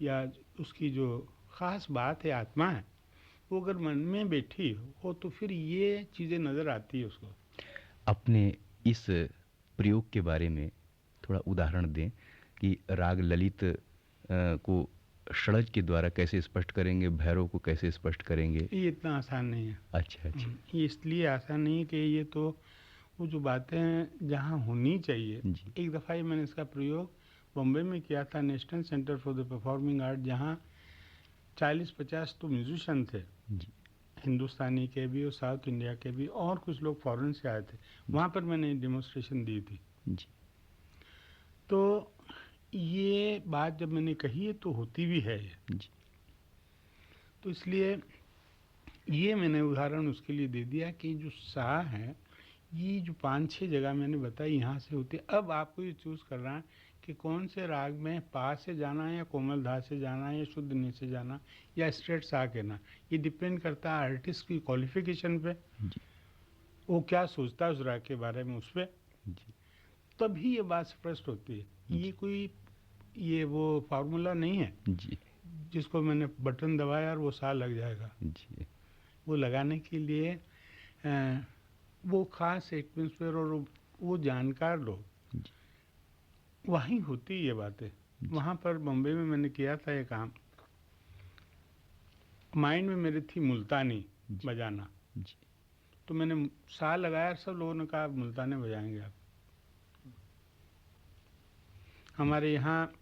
या उसकी जो ख़ास बात है, आत्मा है, वो अगर मन में बैठी हो तो फिर ये चीज़ें नज़र आती है उसको। अपने इस प्रयोग के बारे में थोड़ा उदाहरण दें कि राग ललित को षड्ज के द्वारा कैसे स्पष्ट करेंगे, भैरव को कैसे स्पष्ट करेंगे? ये इतना आसान नहीं है। अच्छा अच्छा ये इसलिए आसान नहीं है कि ये तो वो जो बातें हैं जहाँ होनी चाहिए। जी एक दफ़ा ही मैंने इसका प्रयोग बॉम्बे में किया था, national centre for the performing art, जहाँ 40-50 तो म्यूजिशियन थे, जी हिंदुस्तानी के भी और साउथ इंडिया के भी, और कुछ लोग फॉरेन से आए थे। वहाँ पर मैंने डेमोन्स्ट्रेशन दी थी। जी तो ये बात जब मैंने कही है तो होती भी है ये। जी तो इसलिए ये मैंने उदाहरण उसके लिए दे दिया कि जो सा है ये जो 5-6 जगह मैंने बताई यहाँ से होती है। अब आपको ये चूज़ करना है कि कौन से राग में पा से जाना है या कोमल धा से जाना है या शुद्ध नी से जाना या स्ट्रेट सा कहना। ये डिपेंड करता है आर्टिस्ट की क्वालिफिकेशन पे, जी वो क्या सोचता है उस राग के बारे में, उस पर जी तभी ये बात स्पष्ट होती है। ये कोई ये वो फार्मूला नहीं है जी जिसको मैंने बटन दबाया और वो सा लग जाएगा। जी वो लगाने के लिए वो खास एटमॉस्फेयर और वो जानकार लोग जी वहीं होती ये बातें। वहाँ पर बम्बई में मैंने किया था ये काम। माइंड में मेरी थी मुल्तानी बजाना, जी तो मैंने सा लगाया, सब लोगों ने कहा मुल्तानी बजाएंगे आप। हमारे यहाँ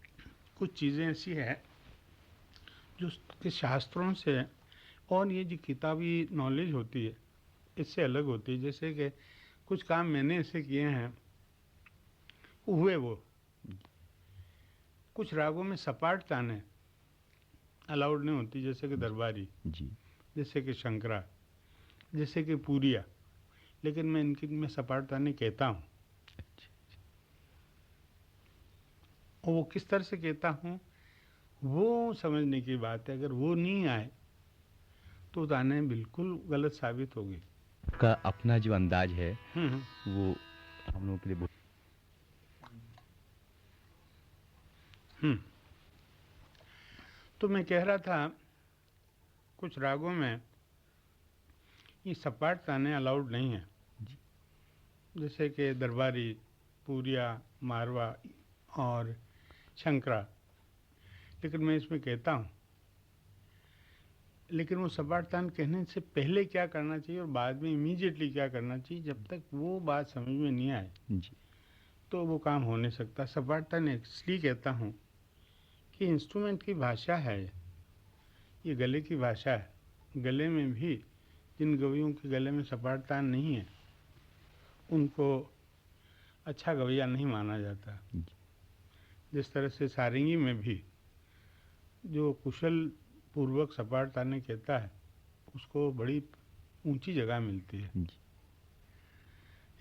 कुछ चीज़ें ऐसी है जो कि शास्त्रों से और ये जो किताबी नॉलेज होती है इससे अलग होती है। जैसे कि कुछ काम मैंने ऐसे किए हैं हुए वो, कुछ रागों में सपाट ताने अलाउड नहीं होती, जैसे कि दरबारी, जी जैसे कि शंकरा, जैसे कि पूरिया, लेकिन मैं इनकी में सपाट ताने कहता हूँ। और वो किस तरह से कहता हूँ वो समझने की बात है। अगर वो नहीं आए तो ताने बिल्कुल गलत साबित होगी। का अपना जो अंदाज है हम्म वो हम लोगों के लिए बहुत हम्म। तो मैं कह रहा था कुछ रागों में ये सपाट ताने अलाउड नहीं है, जैसे कि दरबारी, पूरिया, मारवा और शंकरा, लेकिन मैं इसमें कहता हूँ। लेकिन वो सपाट तान कहने से पहले क्या करना चाहिए और बाद में इमीडिएटली क्या करना चाहिए, जब तक वो बात समझ में नहीं आए जी तो वो काम हो नहीं सकता। सपाट तान इसलिए कहता हूँ कि इंस्ट्रूमेंट की भाषा है, ये गले की भाषा है। गले में भी जिन गवैयों के गले में सपाट तान नहीं है उनको अच्छा गवैया नहीं माना जाता। जी जिस तरह से सारंगी में भी जो कुशल पूर्वक सपाट ताने कहता है उसको बड़ी ऊंची जगह मिलती है। जी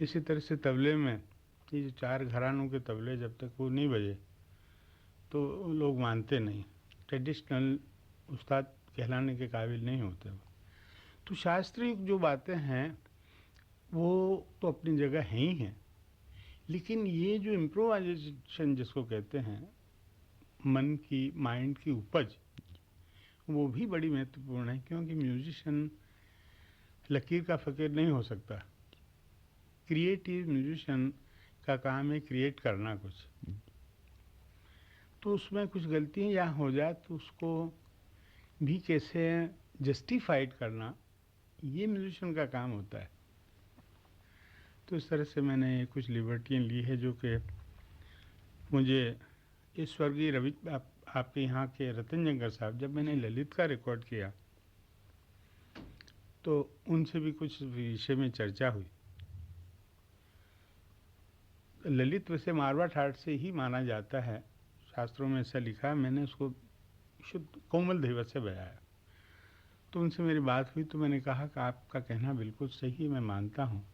इसी तरह से तबले में ये जो चार घरानों के तबले जब तक वो नहीं बजे तो लोग मानते नहीं, ट्रेडिशनल उस्ताद कहलाने के काबिल नहीं होते वो। तो शास्त्रीय जो बातें हैं वो तो अपनी जगह हैं ही हैं, लेकिन ये जो इम्प्रोवाइजेशन जिसको कहते हैं, मन की, माइंड की उपज, वो भी बड़ी महत्वपूर्ण है। क्योंकि म्यूजिशियन लकीर का फ़कीर नहीं हो सकता। क्रिएटिव म्यूजिशियन का काम है क्रिएट करना कुछ, तो उसमें कुछ गलतियाँ यहाँ हो जाए तो उसको भी कैसे जस्टिफाइड करना, ये म्यूजिशियन का काम होता है। तो इस तरह से मैंने कुछ लिबर्टियाँ ली है जो कि मुझे इस स्वर्गीय रवि आपके यहाँ के रतन जंगर साहब, जब मैंने ललित का रिकॉर्ड किया तो उनसे भी कुछ विषय में चर्चा हुई। ललित वैसे मारवा ठाट से ही माना जाता है, शास्त्रों में ऐसा लिखा है। मैंने उसको शुद्ध कोमल धैवत से बजाया। तो उनसे मेरी बात हुई तो मैंने कहा कि आपका कहना बिल्कुल सही है, मैं मानता हूँ,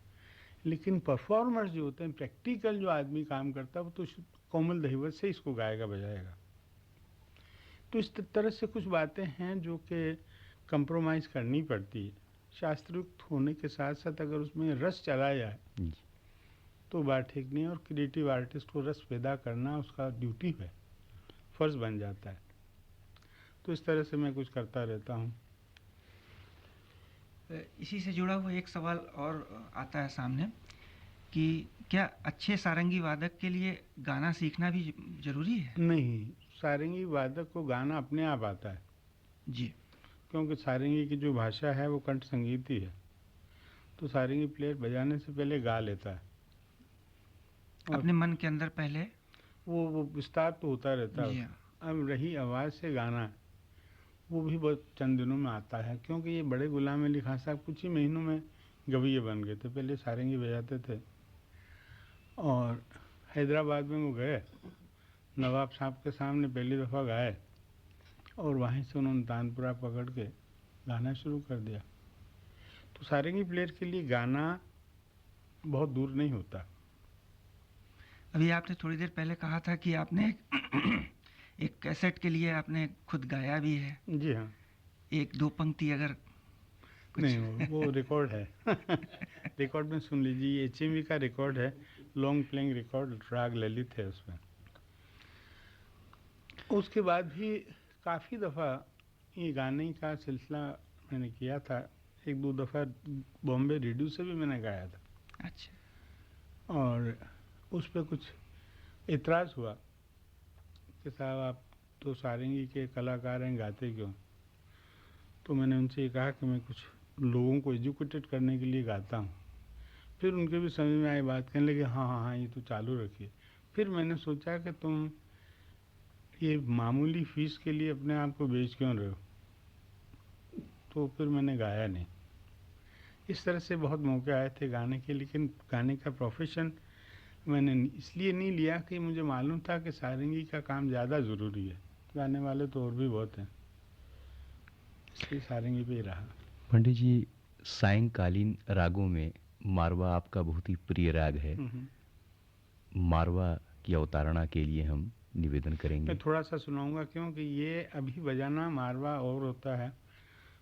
लेकिन परफॉर्मर्स जो होते हैं, प्रैक्टिकल जो आदमी काम करता है, वो तो शुद्ध कोमल धैवत से इसको गाएगा बजाएगा। तो इस तरह से कुछ बातें हैं जो कि कंप्रोमाइज़ करनी पड़ती है। शास्त्रोक्त होने के साथ साथ अगर उसमें रस चला जाए जी तो बात ठीक नहीं है। और क्रिएटिव आर्टिस्ट को रस पैदा करना उसका ड्यूटी है, फ़र्ज़ बन जाता है। तो इस तरह से मैं कुछ करता रहता हूँ। इसी से जुड़ा हुआ एक सवाल और आता है सामने कि क्या अच्छे सारंगी वादक के लिए गाना सीखना भी जरूरी है? नहीं, सारंगी वादक को गाना अपने आप आता है, जी क्योंकि सारंगी की जो भाषा है वो कंठ संगीत ही है। तो सारंगी प्लेयर बजाने से पहले गा लेता है और अपने मन के अंदर पहले। वो विस्तार तो होता रहता जी है। हाँ। अब रही आवाज़ से गाना, वो भी बहुत चंद दिनों में आता है, क्योंकि ये बड़े गुलाम अली खां साहब कुछ ही महीनों में गवैये बन गए थे। पहले सारंगी बजाते थे और हैदराबाद में वो गए, नवाब साहब के सामने पहली दफ़ा गाए और वहीं से उन्होंने तानपुरा पकड़ के गाना शुरू कर दिया। तो सारंगी प्लेयर के लिए गाना बहुत दूर नहीं होता। अभी आपने थोड़ी देर पहले कहा था कि आपने एक कैसेट के लिए आपने खुद गाया भी है। जी हाँ। एक दो पंक्ति अगर कुछ नहीं, वो रिकॉर्ड है। रिकॉर्ड में सुन लीजिए, ये HMV का रिकॉर्ड है, लॉन्ग प्लेइंग रिकॉर्ड, राग ललित है उसमें। उसके बाद भी काफ़ी दफ़ा ये गाने का सिलसिला मैंने किया था। एक दो दफ़ा बॉम्बे रेडियो से भी मैंने गाया था अच्छा। और उस पर कुछ इतराज़ हुआ कि साहब आप तो सारंगी के कलाकार हैं, गाते क्यों? तो मैंने उनसे ये कहा कि मैं कुछ लोगों को एजुकेटेड करने के लिए गाता हूँ। फिर उनके भी समझ में आई बात, कहने लगे हाँ हाँ हाँ ये तो चालू रखिए। फिर मैंने सोचा कि तुम ये मामूली फीस के लिए अपने आप को बेच क्यों रहे हो? तो फिर मैंने गाया नहीं। इस तरह से बहुत मौके आए थे गाने के, लेकिन गाने का प्रोफेशन मैंने इसलिए नहीं लिया कि मुझे मालूम था कि सारंगी का काम ज़्यादा ज़रूरी है, गाने वाले तो और भी बहुत हैं, इसलिए सारंगी पे ही रहा। पंडित जी, सायंकालीन रागों में मारवा आपका बहुत ही प्रिय राग है। मारवा की अवतारणा के लिए हम निवेदन करेंगे। मैं थोड़ा सा सुनाऊंगा, क्योंकि ये अभी बजाना मारवा और होता है,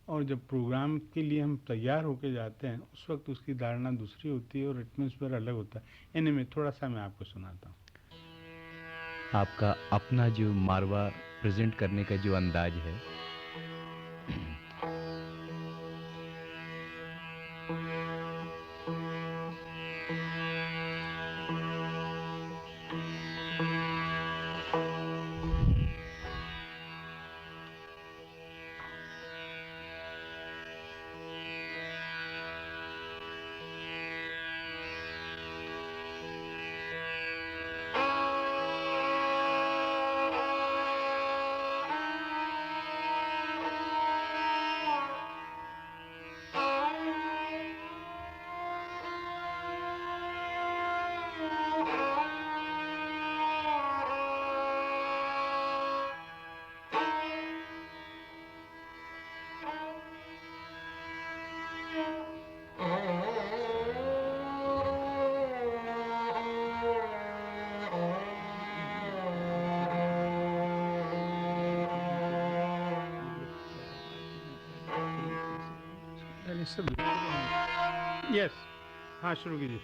और जब प्रोग्राम के लिए हम तैयार होके जाते हैं उस वक्त उसकी धारणा दूसरी होती है और एटमॉस्फेयर अलग होता है। इन्हें में थोड़ा सा मैं आपको सुनाता हूँ। आपका अपना जो मारवा प्रेजेंट करने का जो अंदाज है, यस, हाँ शुरू कीजिए।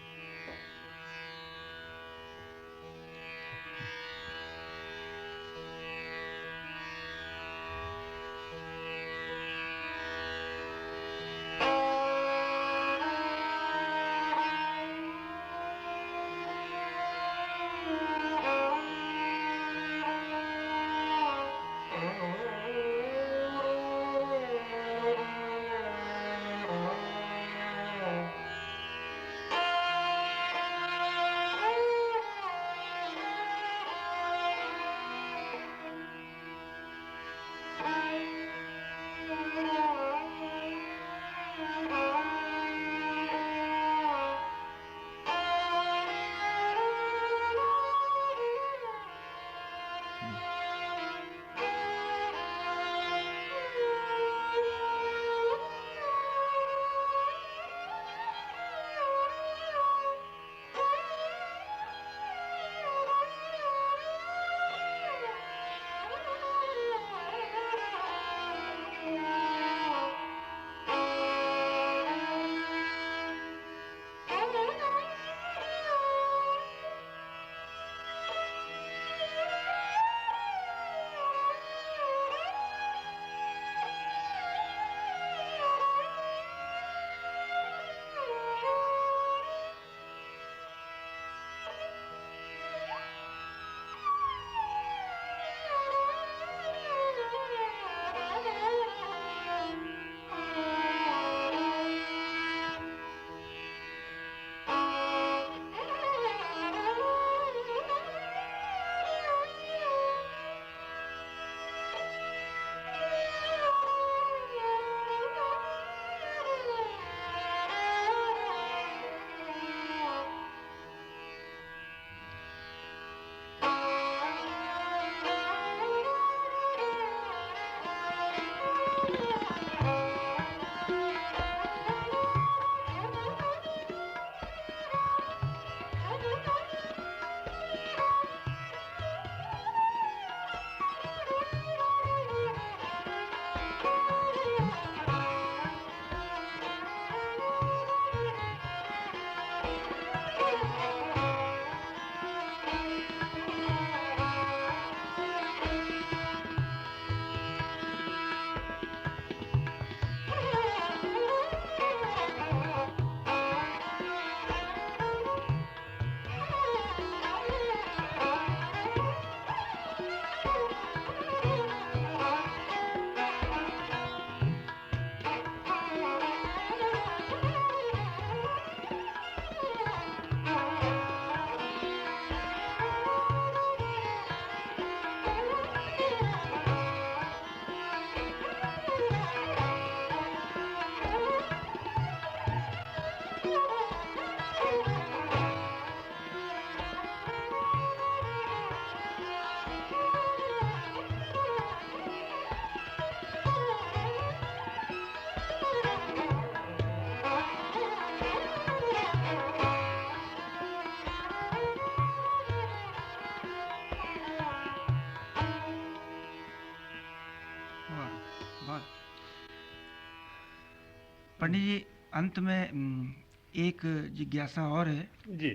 पंडित जी, अंत में एक जिज्ञासा और है। जी।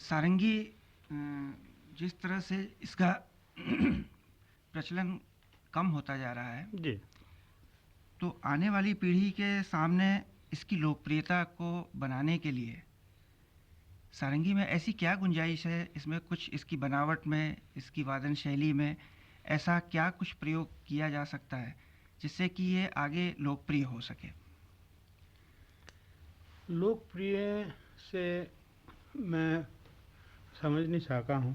सारंगी जिस तरह से इसका प्रचलन कम होता जा रहा है, जी। तो आने वाली पीढ़ी के सामने इसकी लोकप्रियता को बनाने के लिए सारंगी में ऐसी क्या गुंजाइश है, इसमें कुछ इसकी बनावट में, इसकी वादन शैली में ऐसा क्या कुछ प्रयोग किया जा सकता है जिससे कि ये आगे लोकप्रिय हो सके? लोकप्रिय से मैं समझ नहीं सका हूँ।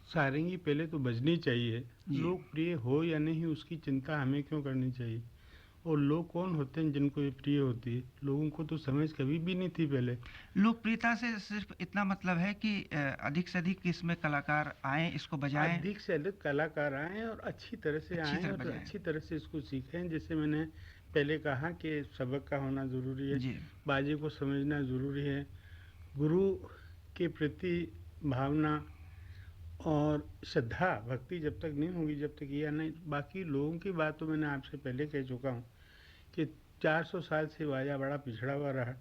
सारंगी पहले तो बजनी चाहिए। जी। लोकप्रिय हो या नहीं उसकी चिंता हमें क्यों करनी चाहिए? और लोग कौन होते हैं जिनको ये प्रिय होती है? लोगों को तो समझ कभी भी नहीं थी पहले। लोकप्रियता से सिर्फ इतना मतलब है कि अधिक से अधिक इसमें कलाकार आएं, इसको बजाएं। अधिक से अधिक कलाकार आएँ और अच्छी तरह से अच्छी आएँ तरह और बजाएं। अच्छी तरह से इसको सीखें। जैसे मैंने पहले कहा कि सबक का होना ज़रूरी है, जी। बाजे को समझना ज़रूरी है, गुरु के प्रति भावना और श्रद्धा भक्ति जब तक नहीं होगी, जब तक यह नहीं। बाकी लोगों की बात तो मैंने आपसे पहले कह चुका हूँ कि 400 साल से बाजा बड़ा पिछड़ा हुआ रहा।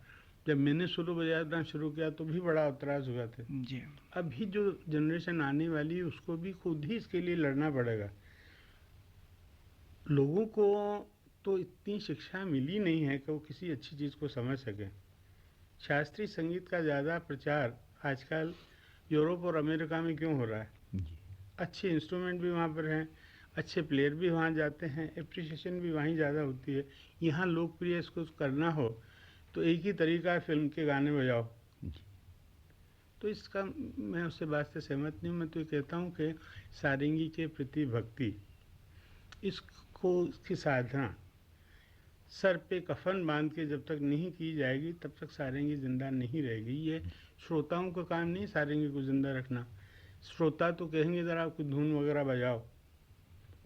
जब मैंने बजाना शुरू किया तो भी बड़ा उत्तराज हुआ था। जी। अभी जो जनरेशन आने वाली है उसको भी खुद ही इसके लिए लड़ना पड़ेगा। लोगों को तो इतनी शिक्षा मिली नहीं है कि वो किसी अच्छी चीज़ को समझ सकें। शास्त्रीय संगीत का ज़्यादा प्रचार आजकल यूरोप और अमेरिका में क्यों हो रहा है? जी। अच्छे इंस्ट्रूमेंट भी वहाँ पर हैं, अच्छे प्लेयर भी वहाँ जाते हैं, एप्रिसिएशन भी वहीं ज़्यादा होती है। यहाँ लोकप्रिय इसको करना हो तो एक ही तरीका है, फिल्म के गाने बजाओ। जी। तो इसका मैं उससे बात से सहमत नहीं हूँ। मैं तो ये कहता हूँ कि सारंगी के प्रति भक्ति, इसको इसकी साधना सर पे कफन बांध के जब तक नहीं की जाएगी तब तक सारंगी जिंदा नहीं रहेगी। ये श्रोताओं का काम नहीं सारंगी को जिंदा रखना। श्रोता तो कहेंगे ज़रा कुछ धुन वगैरह बजाओ,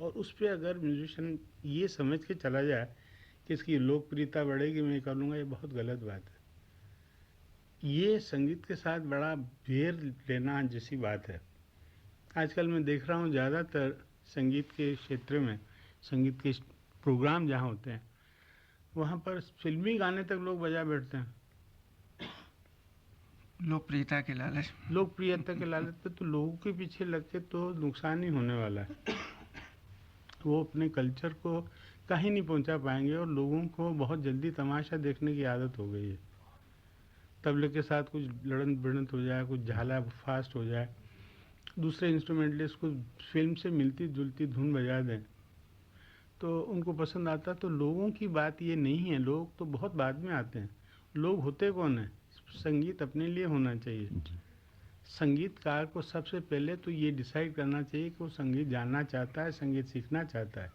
और उस पर अगर म्यूजिशियन ये समझ के चला जाए कि इसकी लोकप्रियता बढ़ेगी, मैं करूँगा, ये बहुत गलत बात है। ये संगीत के साथ बड़ा भेर लेना जैसी बात है। आजकल मैं देख रहा हूँ ज़्यादातर संगीत के क्षेत्र में, संगीत के प्रोग्राम जहाँ होते हैं वहाँ पर फिल्मी गाने तक लोग बजा बैठते हैं। लोकप्रियता के लालच। लोकप्रियता के लालच पे तो लोगों के पीछे लग के तो नुकसान ही होने वाला है। वो अपने कल्चर को कहीं नहीं पहुंचा पाएंगे और लोगों को बहुत जल्दी तमाशा देखने की आदत हो गई है। तबले के साथ कुछ लड़न भिड़ंत हो जाए, कुछ झाला फास्ट हो जाए, दूसरे इंस्ट्रूमेंटलिस्ट को फिल्म से मिलती जुलती धुन बजा दें तो उनको पसंद आता। तो लोगों की बात ये नहीं है, लोग तो बहुत बाद में आते हैं। लोग होते कौन है? संगीत अपने लिए होना चाहिए। जी। संगीतकार को सबसे पहले तो ये डिसाइड करना चाहिए कि वो संगीत जानना चाहता है, संगीत सीखना चाहता है।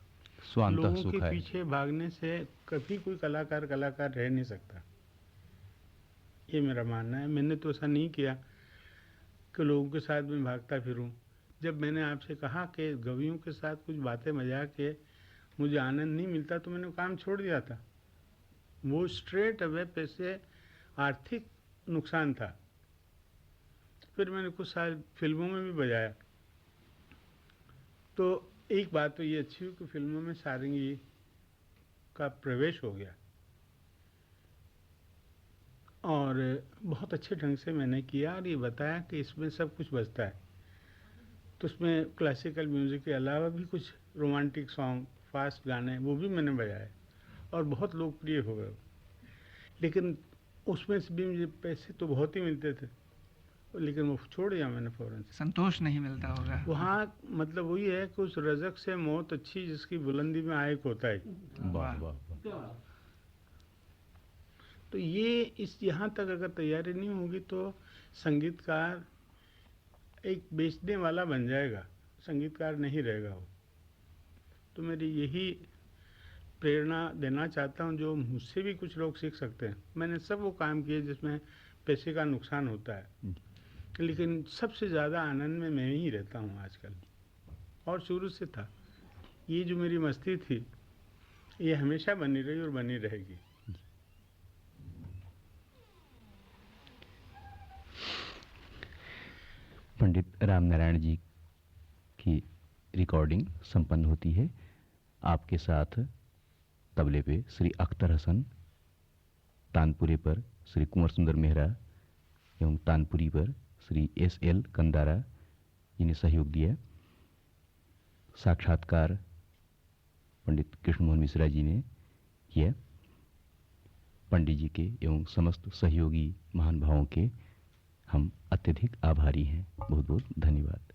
स्वांतः लोगों के सुखाय। पीछे भागने से कभी कोई कलाकार रह नहीं सकता, ये मेरा मानना है। मैंने तो ऐसा नहीं किया कि लोगों के साथ मैं भागता फिरूं। जब मैंने आपसे कहा कि कवियों के साथ कुछ बातें मजा के मुझे आनंद नहीं मिलता तो मैंने काम छोड़ दिया था। वो स्ट्रेट अवे पैसे आर्थिक नुकसान था। फिर मैंने कुछ साल फिल्मों में भी बजाया। तो एक बात तो ये अच्छी हुई कि फिल्मों में सारंगी का प्रवेश हो गया और बहुत अच्छे ढंग से मैंने किया और ये बताया कि इसमें सब कुछ बजता है। तो उसमें क्लासिकल म्यूज़िक के अलावा भी कुछ रोमांटिक सॉन्ग, फास्ट गाने, वो भी मैंने बजाए और बहुत लोकप्रिय हो गए। लेकिन उसमें से भी मुझे पैसे तो बहुत ही मिलते थे, लेकिन वो छोड़ दिया मैंने फ़ौरन से। संतोष नहीं मिलता होगा वहाँ मतलब वही है कि उस रज़क से मौत अच्छी जिसकी बुलंदी में आयक होता है। वाह वाह वाह। तो ये इस यहाँ तक अगर तैयारी नहीं होगी तो संगीतकार एक बेचने वाला बन जाएगा, संगीतकार नहीं रहेगा वो। तो मेरी यही प्रेरणा देना चाहता हूँ, जो मुझसे भी कुछ लोग सीख सकते हैं। मैंने सब वो काम किए जिसमें पैसे का नुकसान होता है, लेकिन सबसे ज़्यादा आनंद में मैं ही रहता हूँ आजकल, और शुरू से था। ये जो मेरी मस्ती थी ये हमेशा बनी रही और बनी रहेगी। पंडित रामनारायण जी की रिकॉर्डिंग संपन्न होती है। आपके साथ तबले पे श्री अख्तर हसन, तानपुरे पर श्री कुंवर सुंदर मेहरा एवं तानपुरी पर श्री S.L. कंदारा जिन्हें सहयोग दिया। साक्षात्कार पंडित कृष्ण मोहन मिश्रा जी ने किया। पंडित जी के एवं समस्त सहयोगी महानुभावों के हम अत्यधिक आभारी हैं। बहुत बहुत धन्यवाद।